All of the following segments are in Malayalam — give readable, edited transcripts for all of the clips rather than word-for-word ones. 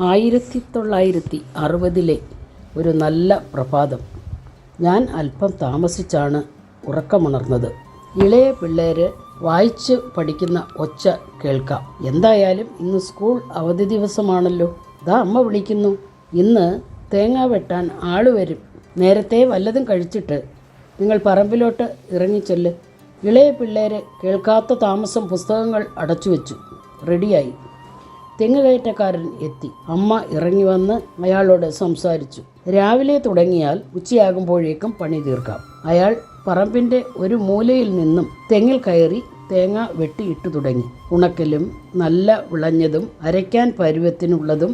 1960 ഒരു നല്ല പ്രഭാതം. ഞാൻ അല്പം താമസിച്ചാണ് ഉറക്കമുണർന്നത്. ഇളയ പിള്ളേർ വായിച്ച് പഠിക്കുന്ന ഒച്ച കേൾക്കാം. എന്തായാലും ഇന്ന് സ്കൂൾ അവധി ദിവസമാണല്ലോ. ദാ അമ്മ വിളിക്കുന്നു. ഇന്ന് തേങ്ങ വെട്ടാൻ ആള് വരും. നേരത്തെ വല്ലതും കഴിച്ചിട്ട് നിങ്ങൾ പറമ്പിലോട്ട് ഇറങ്ങിച്ചെല്ല്. ഇളയ പിള്ളേർ കേൾക്കാത്ത താമസം പുസ്തകങ്ങൾ അടച്ചു വെച്ചു. റെഡിയായി. തെങ്ങ് കയറ്റക്കാരൻ എത്തി. അമ്മ ഇറങ്ങി വന്ന് അയാളോട് സംസാരിച്ചു. രാവിലെ തുടങ്ങിയാൽ ഉച്ചയാകുമ്പോഴേക്കും പണി തീർക്കാം. അയാൾ പറമ്പിൻ്റെ ഒരു മൂലയിൽ നിന്നും തെങ്ങിൽ കയറി തേങ്ങ വെട്ടിയിട്ടു തുടങ്ങി. ഉണക്കലും നല്ല വിളഞ്ഞതും അരയ്ക്കാൻ പരുവത്തിനുള്ളതും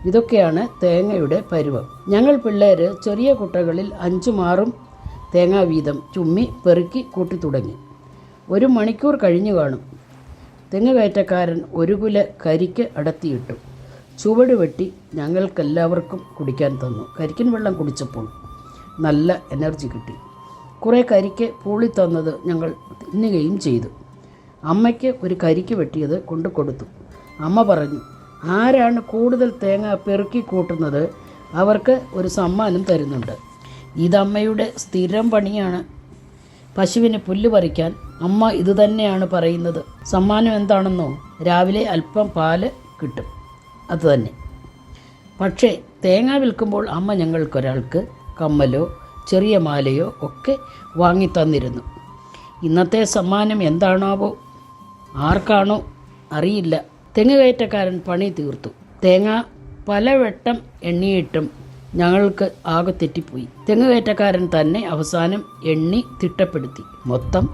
ഇതൊക്കെയാണ് തേങ്ങയുടെ പരുവം. ഞങ്ങൾ പിള്ളേർ ചെറിയ കുട്ടകളിൽ 5-6 തേങ്ങ വീതം ചുമ്മി പെറുക്കി കൂട്ടി തുടങ്ങി. 1 മണിക്കൂർ കഴിഞ്ഞു കാണും. തെങ്ങ് കയറ്റക്കാരൻ 1 കുല കരിക്ക് അടത്തിയിട്ടു. ചുവട് വെട്ടി ഞങ്ങൾക്കെല്ലാവർക്കും കുടിക്കാൻ തന്നു. കരിക്കിൻ വെള്ളം കുടിച്ചപ്പോൾ നല്ല എനർജി കിട്ടി. കുറേ കരിക്ക് പൂളി തന്നത് ഞങ്ങൾ തിന്നുകയും ചെയ്തു. അമ്മയ്ക്ക് ഒരു കരിക്ക് വെട്ടിയത് കൊണ്ടു കൊടുത്തു. അമ്മ പറഞ്ഞു, ആരാണ് കൂടുതൽ തേങ്ങ പെറുക്കി കൂട്ടുന്നത് അവർക്ക് ഒരു സമ്മാനം തരുന്നുണ്ട്. ഇതമ്മയുടെ സ്ഥിരം പണിയാണ്. പശുവിന് പുല്ല് പറിക്കാൻ അമ്മ ഇതുതന്നെയാണ് പറയുന്നത്. സമ്മാനം എന്താണെന്നോ? രാവിലെ അല്പം പാല് കിട്ടും, അതുതന്നെ. പക്ഷേ തേങ്ങ വിൽക്കുമ്പോൾ അമ്മ ഞങ്ങൾക്കൊരാൾക്ക് കമ്മലോ ചെറിയ മാലയോ ഒക്കെ വാങ്ങിത്തന്നിരുന്നു. ഇന്നത്തെ സമ്മാനം എന്താണാവോ? ആർക്കാണോ അറിയില്ല. തെങ്ങ് കയറ്റക്കാരൻ പണി തീർത്തു. തേങ്ങ പലവട്ടം എണ്ണിയിട്ടും ഞങ്ങൾക്ക് ആകെ തെറ്റിപ്പോയി. തെങ്ങ് കയറ്റക്കാരൻ തന്നെ അവസാനം എണ്ണി തിട്ടപ്പെടുത്തി. മൊത്തം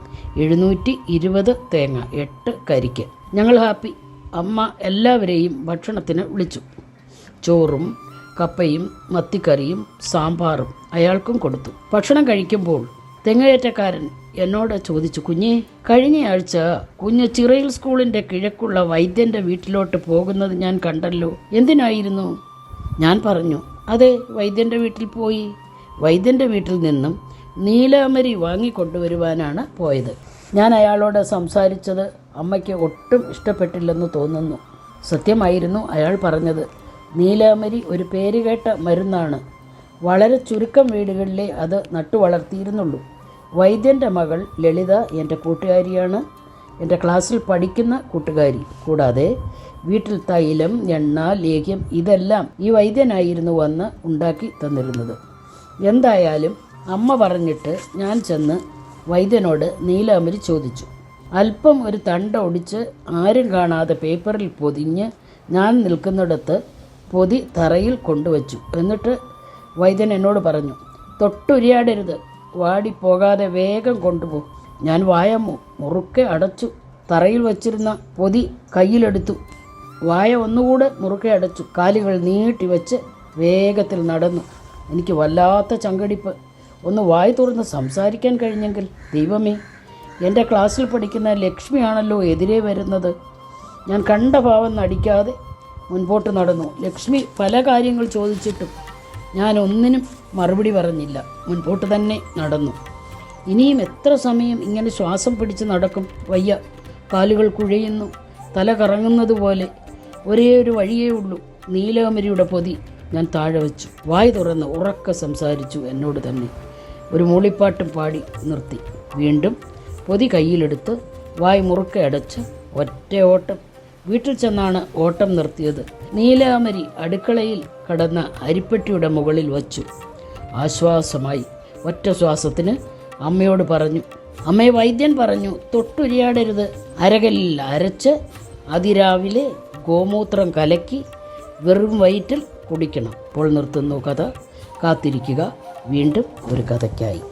720 തേങ്ങ, 8 കരിക്ക്. ഞങ്ങൾ ഹാപ്പി. അമ്മ എല്ലാവരെയും ഭക്ഷണത്തിന് വിളിച്ചു. ചോറും കപ്പയും മത്തിക്കറിയും സാമ്പാറും അയാൾക്കും കൊടുത്തു. ഭക്ഷണം കഴിക്കുമ്പോൾ തെങ്ങുകയറ്റക്കാരൻ എന്നോട് ചോദിച്ചു, കുഞ്ഞേ, കഴിഞ്ഞയാഴ്ച കുഞ്ഞ് ചിറയിൽ സ്കൂളിൻ്റെ കിഴക്കുള്ള വൈദ്യൻ്റെ വീട്ടിലോട്ട് പോകുന്നത് ഞാൻ കണ്ടല്ലോ. എന്തിനായിരുന്നു? ഞാൻ പറഞ്ഞു, അതെ, വൈദ്യൻ്റെ വീട്ടിൽ പോയി. വൈദ്യൻ്റെ വീട്ടിൽ നിന്നും നീലാമരി വാങ്ങിക്കൊണ്ടുവരുവാനാണ് പോയത്. ഞാൻ അയാളോട് സംസാരിച്ചത് അമ്മയ്ക്ക് ഒട്ടും ഇഷ്ടപ്പെട്ടില്ലെന്ന് തോന്നുന്നു. സത്യമായിരുന്നു അയാൾ പറഞ്ഞത്. നീലാമരി ഒരു പേരുകേട്ട മരുന്നാണ്. വളരെ ചുരുക്കം വീടുകളിലേ അത് നട്ടു വളർത്തിയിരുന്നുള്ളൂ. വൈദ്യൻ്റെ മകൾ ലളിത എൻ്റെ കൂട്ടുകാരിയാണ്, എൻ്റെ ക്ലാസ്സിൽ പഠിക്കുന്ന കൂട്ടുകാരി. കൂടാതെ വീട്ടിൽ തൈലം, എണ്ണ, ലേഹ്യം ഇതെല്ലാം ഈ വൈദ്യനായിരുന്നു വന്ന് ഉണ്ടാക്കി തന്നിരുന്നത്. എന്തായാലും അമ്മ പറഞ്ഞിട്ട് ഞാൻ ചെന്ന് വൈദ്യനോട് നീലാമരി ചോദിച്ചു. അല്പം ഒരു തണ്ട ഒടിച്ച് ആരും കാണാതെ പേപ്പറിൽ പൊതിഞ്ഞ് ഞാൻ നിൽക്കുന്നിടത്ത് പൊതി തറയിൽ കൊണ്ടുവച്ചു. എന്നിട്ട് വൈദ്യൻ എന്നോട് പറഞ്ഞു, തൊട്ടുരിയാടരുത്, വാടിപ്പോകാതെ വേഗം കൊണ്ടുപോകും. ഞാൻ വായ മുറുക്കെ അടച്ചു. തറയിൽ വച്ചിരുന്ന പൊതി കയ്യിലെടുത്തു. വായ ഒന്നുകൂടെ മുറുക്കെ അടച്ചു. കാലുകൾ നീട്ടി വെച്ച് വേഗത്തിൽ നടന്നു. എനിക്ക് വല്ലാത്ത ചങ്കടിപ്പ്. ഒന്ന് വായ തുറന്ന് സംസാരിക്കാൻ കഴിഞ്ഞെങ്കിൽ. ദൈവമേ, എൻ്റെ ക്ലാസ്സിൽ പഠിക്കുന്ന ലക്ഷ്മിയാണല്ലോ എതിരെ വരുന്നത്. ഞാൻ കണ്ട ഭാവം നടിക്കാതെ മുൻപോട്ട് നടന്നു. ലക്ഷ്മി പല കാര്യങ്ങൾ ചോദിച്ചിട്ടും ഞാൻ ഒന്നിനും മറുപടി പറഞ്ഞില്ല. മുൻപോട്ട് തന്നെ നടന്നു. ഇനിയും എത്ര സമയം ഇങ്ങനെ ശ്വാസം പിടിച്ച് നടക്കും? വയ്യ. കാലുകൾ കുഴയുന്നു, തല കറങ്ങുന്നത് പോലെ. ഒരേ ഒരു വഴിയേ ഉള്ളൂ. നീലാമരിയുടെ പൊതി ഞാൻ താഴെ വെച്ചു. വായ് തുറന്ന് ഉറക്കെ സംസാരിച്ചു എന്നോട് തന്നെ. ഒരു മൂളിപ്പാട്ടും പാടി നിർത്തി. വീണ്ടും പൊതി കയ്യിലെടുത്ത് വായ് മുറുക്കെ അടച്ച് ഒറ്റ ഓട്ടം. വീട്ടിൽ ചെന്നാണ് ഓട്ടം നിർത്തിയത്. നീലാമരി അടുക്കളയിൽ കടന്ന അരിപ്പെട്ടിയുടെ മുകളിൽ വച്ചു. ആശ്വാസമായി. ഒറ്റ ശ്വാസത്തിന് അമ്മയോട് പറഞ്ഞു, അമ്മയെ വൈദ്യൻ പറഞ്ഞു തൊട്ടുരിയാടരുത്. അരകല്ലിൽ അരച്ച് അതിരാവിലെ ഗോമൂത്രം കലക്കി വെറും വയറ്റിൽ കുടിക്കണം. ഇപ്പോൾ നിർത്തുന്നു കഥ. കാത്തിരിക്കുക വീണ്ടും ഒരു കഥയ്ക്കായി.